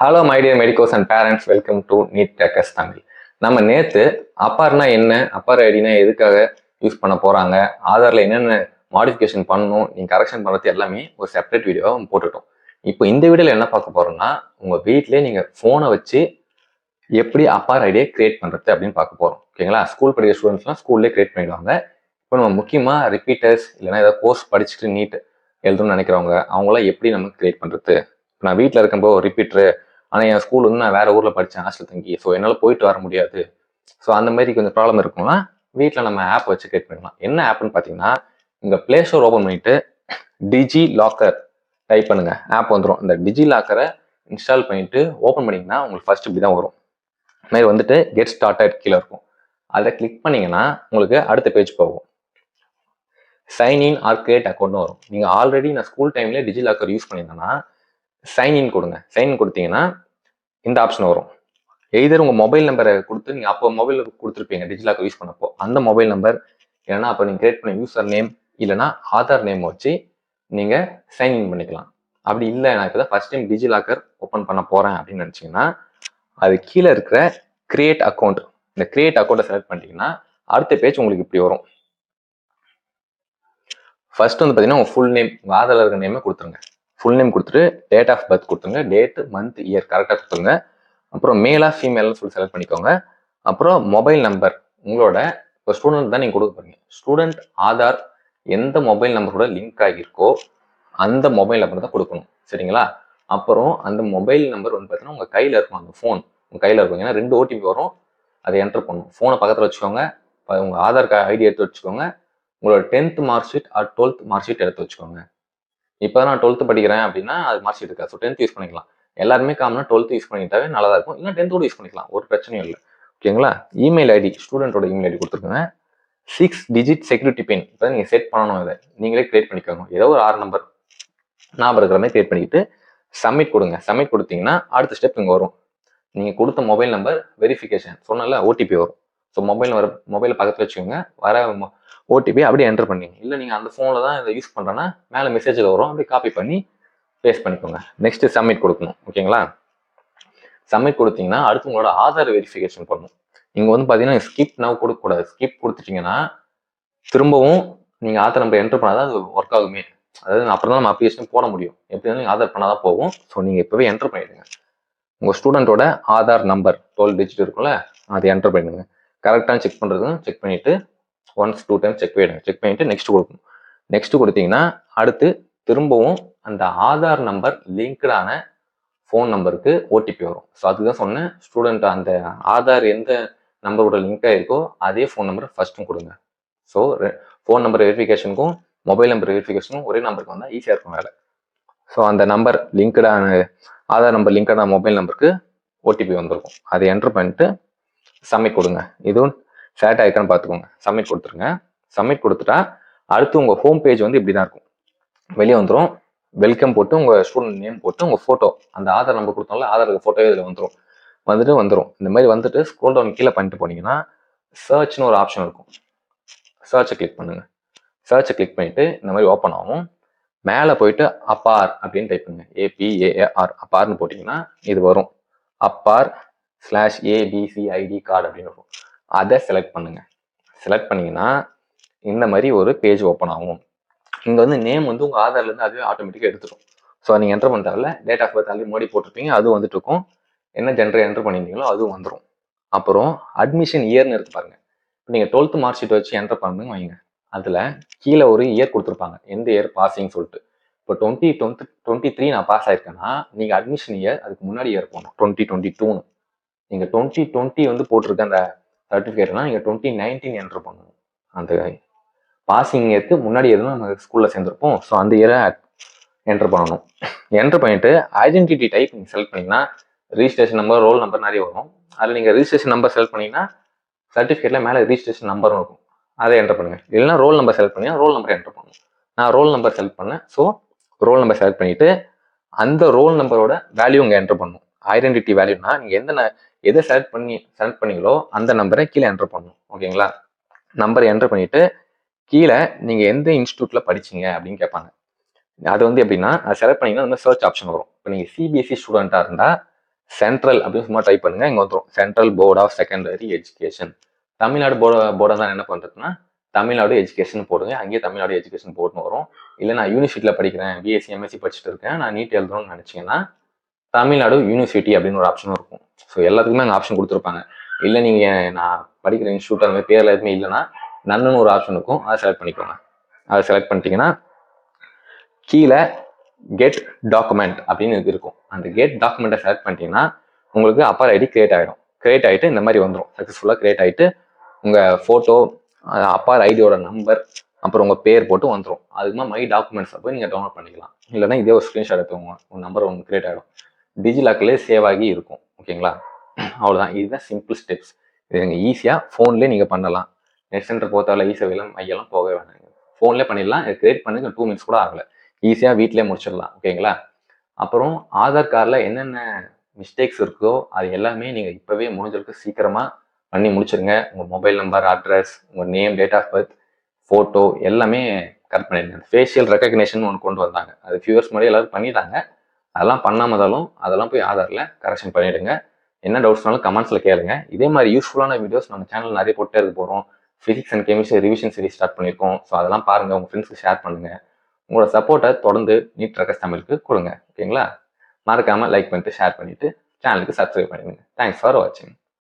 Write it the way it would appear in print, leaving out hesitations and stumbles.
Hello my dear medicos and parents, welcome to NEET takers Tamil. நம்ம நேற்று அப்பார்னா என்ன, அப்பார் ஐடினா எதுக்காக யூஸ் பண்ண போகிறாங்க, ஆதாரில் என்னென்ன மாடிஃபிகேஷன் பண்ணணும், நீங்கள் கரெக்ஷன் பண்ணுறது எல்லாமே ஒரு செப்பரேட் வீடியோவாக போட்டுட்டோம். இப்போ இந்த வீடியோவில் என்ன பார்க்க போகிறோம்னா, உங்கள் வீட்டிலே நீங்கள் ஃபோனை வச்சு எப்படி அப்பார் ஐடியை கிரியேட் பண்ணுறது அப்படின்னு பார்க்க போகிறோம். ஓகேங்களா? ஸ்கூல் படிக்கிற ஸ்டூடெண்ட்ஸ்லாம் ஸ்கூல்லே கிரியேட் பண்ணிடுவாங்க. இப்போ நம்ம முக்கியமாக ரிப்பீட்டர்ஸ் இல்லைனா ஏதாவது கோர்ஸ் படிச்சுட்டு நீட் எழுதணும்னு நினைக்கிறவங்க, அவங்களாம் எப்படி நம்ம கிரியேட் பண்ணுறது. இப்போ நான் வீட்டில் இருக்கும்போது ஒரு ரிப்பீட்டரு, ஆனால் என் ஸ்கூல் வந்து நான் வேற ஊரில் படித்தேன் ஹாஸ்டல் தங்கி, ஸோ என்னால் போயிட்டு வர முடியாது. ஸோ அந்த மாதிரி கொஞ்சம் ப்ராப்ளம் இருக்கும்னா வீட்டில் நம்ம ஆப் வச்சு கிரியேட் பண்ணிக்கலாம். என்ன ஆப்னு பார்த்தீங்கன்னா, இங்கே ப்ளே ஸ்டோர் ஓப்பன் பண்ணிட்டு டிஜி லாக்கர் டைப் பண்ணுங்க, ஆப் வந்துடும். இந்த டிஜி லாக்கரை இன்ஸ்டால் பண்ணிட்டு ஓப்பன் பண்ணிங்கன்னா உங்களுக்கு ஃபர்ஸ்ட் இப்படி தான் வரும். இது மாதிரி வந்துட்டு கெட் ஸ்டார்டட் கீழே இருக்கும். அதை கிளிக் பண்ணிங்கன்னா உங்களுக்கு அடுத்த பேஜ் போகும். சைன்இன் ஆர் கிரியேட் அக்கௌண்ட்னு வரும். நீங்கள் ஆல்ரெடி நான் ஸ்கூல் டைம்ல டிஜி லாக்கர் யூஸ் பண்ணியிருந்தேன்னா சைன்இன் கொடுங்க. சைன்இன் கொடுத்தீங்கன்னா இந்த ஆப்ஷன் வரும். எய்தர் உங்கள் மொபைல் நம்பரை கொடுத்து, நீங்கள் அப்போ மொபைல் கொடுத்துருப்பீங்க டிஜிலாக்கர் யூஸ் பண்ணப்போ, அந்த மொபைல் நம்பர் இல்லைன்னா அப்போ நீங்கள் கிரியேட் பண்ண யூசர் நேம் இல்லைனா ஆதார் நேம் வச்சு நீங்கள் சைன்இன் பண்ணிக்கலாம். அப்படி இல்லை, நான் இப்போ தான் ஃபர்ஸ்ட் டைம் டிஜிலாக்கர் ஓப்பன் பண்ண போகிறேன் அப்படின்னு நினச்சிங்கன்னா அது கீழே இருக்கிற கிரியேட் அக்கௌண்ட், இந்த கிரியேட் அக்கௌண்ட்டை செலக்ட் பண்ணிட்டீங்கன்னா அடுத்த பேஜ் உங்களுக்கு இப்படி வரும். ஃபர்ஸ்ட் வந்து பார்த்தீங்கன்னா உங்கள் ஃபுல் நேம், உங்கள் ஆதாரில் இருக்கிற நேமே கொடுத்துருங்க. ஃபுல் நேம் கொடுத்துட்டு டேட் ஆஃப் பர்த் கொடுத்துருங்க, டேட் மந்த் இயர் கரெக்டாக கொடுத்துருங்க. அப்புறம் மேலா ஃபீமேல்னு சொல்லி செலக்ட் பண்ணிக்கோங்க. அப்புறம் மொபைல் நம்பர், உங்களோட இப்போ ஸ்டூடெண்ட் தான் நீங்கள் கொடுக்க போறீங்க, ஸ்டூடெண்ட் ஆதார் எந்த மொபைல் நம்பரோட லிங்க் ஆகியிருக்கோ அந்த மொபைல் நம்பர் தான் கொடுக்கணும். சரிங்களா? அப்புறம் அந்த மொபைல் நம்பர் வந்து பார்த்தீங்கன்னா உங்கள் கையில் இருக்கும், அந்த ஃபோன் உங்கள் கையில் இருக்கும். ஏன்னா 2 OTP வரும், அதை என்டர் பண்ணணும். ஃபோனை பக்கத்தில் வச்சுக்கோங்க, உங்கள் ஆதார் ஐடி எடுத்து வச்சுக்கோங்க, உங்களோட 10th mark sheet or 12th mark sheet எடுத்து வச்சுக்கோங்க. இப்போ நான் 12th படிக்கிறேன் அப்படின்னா அது மார்க் ஷீட் இருக்கா, ஸோ 10th யூஸ் பண்ணிக்கலாம். எல்லாருமே காமனாக 12th யூஸ் பண்ணிட்டாவே நல்லா இருக்கும், இல்லை 10th யூஸ் பண்ணிக்கலாம், ஒரு பிரச்சனையும் இல்லை. ஓகேங்களா? இமெயில் ஐடி, ஸ்டூடெண்டோட இமெயில் ஐடி கொடுத்துருக்கோங்க. 6 digit செக்யூரிட்டி பின் இப்போ நீங்கள் செட் பண்ணணும், இதை நீங்களே கிரியேட் பண்ணிக்கோங்க. ஏதோ ஒரு 6 நம்பர் ஞாபகம் இருக்கிற மாதிரி கிரியேட் பண்ணிக்கிட்டு சப்மிட் கொடுங்க. சப்மிட் கொடுத்தீங்கன்னா அடுத்த ஸ்டெப் இங்கே வரும். நீங்கள் கொடுத்த மொபைல் நம்பர் வெரிஃபிகேஷன் சொன்னால OTP வரும். ஸோ மொபைலை பக்கத்தில் வச்சுக்கோங்க, வர OTP அப்படியே என்டர் பண்ணிங்க. இல்லை நீங்கள் அந்த ஃபோனில் தான் இதை யூஸ் பண்ணுறேன்னா மேலே மெசேஜில் வரும், அப்படியே காப்பி பண்ணி பேஸ்ட் பண்ணிக்கோங்க. நெக்ஸ்ட் சப்மிட் கொடுக்கணும். ஓகேங்களா? சப்மிட் கொடுத்தீங்கன்னா அடுத்து உங்களோட ஆதார் வெரிஃபிகேஷன் பண்ணணும். இங்கே வந்து பார்த்தீங்கன்னா ஸ்கிப் நவ் கொடுக்கக்கூடாது. ஸ்கிப் கொடுத்துட்டீங்கன்னா திரும்பவும் நீங்கள் ஆதார் நம்பர் என்டர் பண்ணாதான் அது ஒர்க் ஆகுமே. அதாவது அப்புறம் தான் நம்ம அப்ளிகேஷன் போட முடியும். எப்படி வந்து ஆதார் பண்ணாதான் போகும். ஸோ நீங்கள் இப்போவே என்டர் பண்ணிடுங்க. உங்கள் ஸ்டூடெண்ட்டோட ஆதார் நம்பர் 12 digit இருக்கும்ல, அதை என்டர் பண்ணிடுங்க. கரெக்டாக செக் பண்ணுறதுன்னு செக் பண்ணிவிட்டு ஒன்ஸ் 2 times செக் பண்ணிவிட்டு நெக்ஸ்ட் கொடுக்கணும். நெக்ஸ்ட் கொடுத்தீங்கன்னா அடுத்து திரும்பவும் அந்த ஆதார் நம்பர் லிங்க்டான ஃபோன் நம்பருக்கு OTP வரும். ஸோ அதுதான் சொன்னேன், ஸ்டூடெண்ட் அந்த ஆதார் எந்த நம்பரோட லிங்க் ஆகிருக்கோ அதே ஃபோன் நம்பர் ஃபர்ஸ்ட்டும் கொடுங்க. ஸோ ஃபோன் நம்பர் வெரிஃபிகேஷனுக்கும் மொபைல் நம்பர் வெரிஃபிகேஷனுக்கும் ஒரே நம்பருக்கு வந்தால் ஈஸியாக இருக்கும் வேலை. ஸோ அந்த நம்பர் லிங்க்டான ஆதார் நம்பர் லிங்க்டான மொபைல் நம்பருக்கு OTP வந்திருக்கும். அதை என்டர் பண்ணிட்டு சப்மிட் கொடுங்க. இதுவும் செலக்ட் ஆகிருக்கான்னு பார்த்துக்கோங்க. சப்மிட் கொடுத்துருங்க. சப்மிட் கொடுத்துட்டா அடுத்து உங்கள் ஹோம் பேஜ் வந்து இப்படி தான் இருக்கும். வெளியே வந்துடும். வெல்கம் போட்டு உங்கள் ஸ்டூடெண்ட் நேம் போட்டு உங்கள் ஃபோட்டோ, அந்த ஆதார் நம்பர் கொடுத்தோம்ல ஆதாருக்கு ஃபோட்டோவே இதில் வந்துடும். இந்த மாதிரி வந்துட்டு ஸ்க்ரோல் டவுன் கீழே பண்ணிட்டு போனீங்கன்னா சர்ச்னு ஒரு ஆப்ஷன் இருக்கும். சர்ச்சை கிளிக் பண்ணுங்க. சர்ச்சை கிளிக் பண்ணிட்டு இந்த மாதிரி ஓப்பன் ஆகும். மேலே போயிட்டு அப்பார் அப்படின்னு டைப் பண்ணுங்க, APAR அப்பார்னு போட்டிங்கன்னா இது வரும். அப்பார் /ABCID கார்டு அப்படின்னு இருக்கும். அதை செலக்ட் பண்ணுங்க. செலக்ட் பண்ணீங்கன்னா இந்த மாதிரி ஒரு பேஜ் ஓப்பன் ஆகும். இங்கே வந்து நேம் வந்து உங்கள் ஆதார்லேருந்து அதுவே ஆட்டோமேட்டிக்காக எடுத்துடும். ஸோ நீங்கள் என்டர் பண்ணுறதுல டேட் ஆஃப் பர்த் ஆல்ரெடி மோடி போட்டிருப்பீங்க, அதுவும் வந்துட்டு இருக்கும். என்ன ஜென்டர் என்டர் பண்ணியிருந்தீங்களோ அதுவும் வந்துடும். அப்புறம் அட்மிஷன் இயர்னு இருக்கு பாருங்க. இப்போ நீங்கள் 12th மார்க் ஷீட் வச்சு என்டர் பண்ணுங்க வைங்க, அதில் கீழே ஒரு இயர் கொடுத்துருப்பாங்க, எந்த இயர் பாஸிங் சொல்லிட்டு. இப்போ 2023 நான் பாஸ் ஆயிருக்கேன்னா நீங்கள் அட்மிஷன் இயர் அதுக்கு முன்னாடி இயர் போகணும், 2022. நீங்கள் 2020 வந்து போட்டிருக்க அந்த சர்டிஃபிகேட்னா நீங்கள் 2019 என்டர் பண்ணணும். அந்த பாசிங் இயருக்கு முன்னாடி எதுவும் நம்ம ஸ்கூலில் சேர்ந்துருப்போம், ஸோ அந்த இயரை என்டர் பண்ணணும். என்டர் பண்ணிட்டு ஐடென்டிட்டி டைப் நீங்கள் செலக்ட் பண்ணிங்கன்னா ரிஜிஸ்ட்ரேஷன் நம்பர், ரோல் நம்பர் நிறைய வரும். அதில் நீங்கள் ரிஜிஸ்ட்ரேஷன் நம்பர் செலக்ட் பண்ணிங்கன்னா சர்டிஃபிகேட்டில் மேலே ரிஜிஸ்ட்ரேஷன் நம்பரும் இருக்கும், அதை என்டர் பண்ணுங்கள். இல்லைன்னா ரோல் நம்பர் செலக்ட் பண்ணிங்கன்னா ரோல் நம்பர் என்டர் பண்ணணும். நான் ரோல் நம்பர் செலக்ட் பண்ணேன், ஸோ ரோல் நம்பர் செலக்ட் பண்ணிவிட்டு அந்த ரோல் நம்பரோட வேல்யூ இங்கே என்டர் பண்ணணும். ஐடென்டிட்டி வேல்யூனா நீங்கள் எதை செலக்ட் பண்ணீங்களோ அந்த நம்பரை கீழே என்டர் பண்ணணும். ஓகேங்களா? நம்பரை என்டர் பண்ணிவிட்டு கீழே நீங்கள் எந்த இன்ஸ்டியூட்டில் படிச்சிங்க அப்படின்னு கேட்பாங்க. அது வந்து எப்படின்னா, அதை செலக்ட் பண்ணிங்கன்னா வந்து சர்ச் ஆப்ஷன் வரும். இப்போ நீங்கள் CBSE ஸ்டூடெண்ட்டாக இருந்தால் சென்ட்ரல் அப்படின்னு சும்மா டைப் பண்ணுங்க, இங்கே வந்துடும் central board of secondary education. Tamil Nadu போர்டை தான் என்ன பண்ணுறதுன்னா தமிழ்நாடு எஜுகேஷன் போடுங்க, அங்கேயே தமிழ்நாடு எஜுகேஷன் போர்டுன்னு வரும். இல்லை நான் யூனிவர்சிட்டியில் படிக்கிறேன், பிஎஸ்சி எம்எஸ்சி படிச்சுட்டு இருக்கேன், நான் நீட் எழுதணும்னு நினச்சிங்கன்னா தமிழ்நாடு யூனிவர்சிட்டி அப்படின்னு ஒரு ஆப்ஷனும் இருக்கும். ஸோ எல்லாத்துக்குமே அங்கே ஆப்ஷன் கொடுத்துருப்பாங்க. இல்லை நீங்கள் நான் படிக்கிற இன்ஸ்டியூட் அந்த மாதிரி பேரில் எதுவுமே இல்லைன்னா நன்னுன்னு ஒரு ஆப்ஷன் இருக்கும், அதை செலக்ட் பண்ணிக்கோங்க. அதை செலக்ட் பண்ணிட்டீங்கன்னா கீழே கெட் டாக்குமெண்ட் அப்படின்னு இருக்கும். அந்த கெட் டாக்குமெண்ட்டை செலக்ட் பண்ணிட்டீங்கன்னா உங்களுக்கு அப்பார் ஐடி கிரியேட் ஆகிடும். கிரியேட் ஆகிட்டு இந்த மாதிரி வந்துடும், சக்ஸஸ்ஃபுல்லாக கிரியேட் ஆகிட்டு உங்கள் ஃபோட்டோ, அப்பார் ஐடியோட நம்பர், அப்புறம் உங்கள் பேர் போட்டு வந்துடும். அதுக்குமா மை டாக்குமெண்ட்ஸை போய் நீங்கள் டவுன்லோட் பண்ணிக்கலாம். இல்லைன்னா இதே ஒரு ஸ்க்ரீன்ஷாட் எடுத்துக்கோங்க, உங்கள் நம்பர் ஒன்று கிரியேட் ஆகிடும், டிஜிலாக்கிலே சேவ் ஆகி இருக்கும். ஓகேங்களா? அவ்வளோதான், இதுதான் சிம்பிள் ஸ்டெப்ஸ். இது நீங்கள் ஈஸியாக ஃபோன்லேயே நீங்கள் பண்ணலாம். நெட் சென்டர் போத்தால ஈஸியாக மையெல்லாம் போகவே வேணாம், ஃபோன்லேயே பண்ணிடலாம். இது கிரியேட் பண்ணி 2 minutes கூட ஆகலை, ஈஸியாக வீட்டிலே முடிச்சிடலாம். ஓகேங்களா? அப்புறம் ஆதார் கார்டில் என்னென்ன மிஸ்டேக்ஸ் இருக்கோ அது எல்லாமே நீங்கள் இப்போவே முடிஞ்சளவுக்கு சீக்கிரமாக பண்ணி முடிச்சிருங்க. உங்கள் மொபைல் நம்பர், அட்ரஸ், உங்கள் name, date of birth, photo எல்லாமே கரெக்ட் பண்ணிடுங்க. ஃபேஷியல் ரெக்கக்னேஷன் ஒன்று கொண்டு வந்தாங்க, அது ஃபியூ இயர்ஸ் முன்னாடி எல்லாரும் பண்ணிட்டாங்க. அதெல்லாம் பண்ணாமதாலும் அதெல்லாம் போய் ஆதாரில் கரெக்ஷன் பண்ணிவிடுங்க. என்ன டவுட்ஸ்னாலும் கமெண்ட்ஸில் கேளுங்க. இதே மாதிரி யூஸ்ஃபுல்லான வீடியோஸ் நம்ம சேனல் நிறைய போட்டே இருக்க போகிறோம். Physics and chemistry revision series start பண்ணியிருக்கோம். ஸோ அதெல்லாம் பாருங்கள், உங்கள் ஃப்ரெண்ட்ஸ்க்கு ஷேர் பண்ணுங்கள். உங்களோட சப்போர்ட்டை தொடர்ந்து நீட் ரகஸ் தமிழுக்கு கொடுங்க. ஓகேங்களா? மறக்காமல் லைக் பண்ணிட்டு ஷேர் பண்ணிவிட்டு சேனலுக்கு சப்ஸ்கிரைப் பண்ணிடுங்க. தேங்க்ஸ் ஃபார் வாட்சிங்.